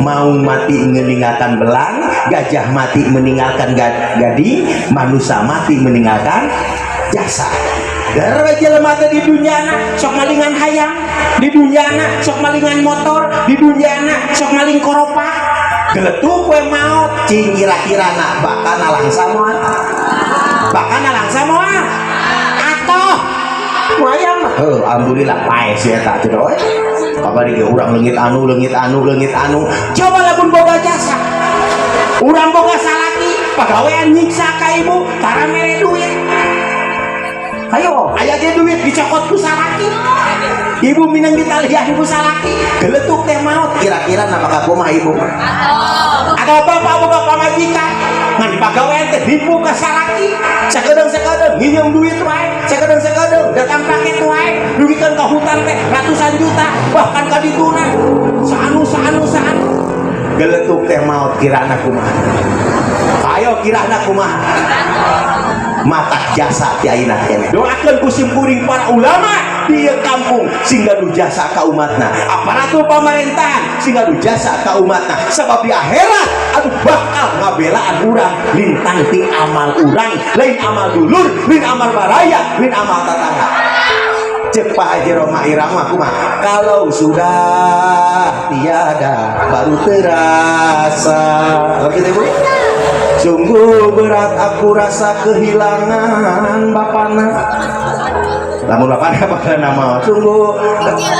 maung mati meninggalkan belang, gajah mati meninggalkan gading, manusia mati meninggalkan jasa. Gara jelema teh di dunyana sok malingan hayam, di dunyana sok malingan motor, di dunyana sok maling koropak. Geletuk we maot cing kira-kirana bakal langsa moal. Bakal langsa moal. Atoh wayang mah alhamdulillah pae sia eta teh doy. Kabari ge urang leungit anu. Coba lamun boga jasa. Urang boga salaki, pagawean nyiksa ka ibu, tara mere duit. Ayo, aya ge duit dicokot ku salaki. Ibu minang ditaliah ibu salaki, geletuk teh maot kira-kira apakah kumaha ibu? Atau bapak boga pamajikan, ngan pagawean teh dipu ka salaki, sakedeung nginjem duit wae, sakedeung datang paket wae, dugikeun ka hutang teh ratusan juta, bahkan ka dituna. Saanu. Geletuk teh maot kirana kumaha? Ayo kirana kumaha? Mata jasa ti ayeuna keneh. Doakeun ku simkuring para ulama di kampung sehingga nu jasa ka umatna, aparatur pamerintahan sehingga nu jasa ka umatna, sabab di akhirat atuh bakal ngabelaan urang lintang ti amal urang, lain amal dulur, lain amal baraya, lain amal tatangga. Cek Pak Haji Roma Irama kumaha? Kalau sudah tiada baru terasa. Begitu Ibu? Sungguh berat aku rasa kehilangan bapana. Lamun bapana apa nama?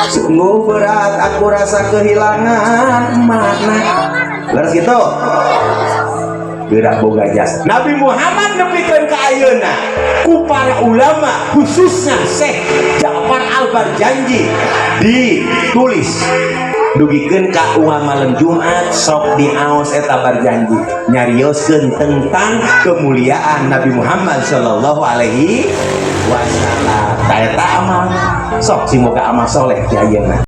Sungguh berat aku rasa kehilangan mana. Leres gitu. Gerak boga jas. Nabi Muhammad nepikeun ka ayeuna ku para ulama khususnya Syekh Ja'far Al-Barjanji ditulis dugikeun ka uang malam Jumat sok diaos eta Barjanji nyarioskeun tentang kemuliaan Nabi Muhammad sallallahu alaihi wasallam. Eta amal sok simoga amal soleh di ayeuna.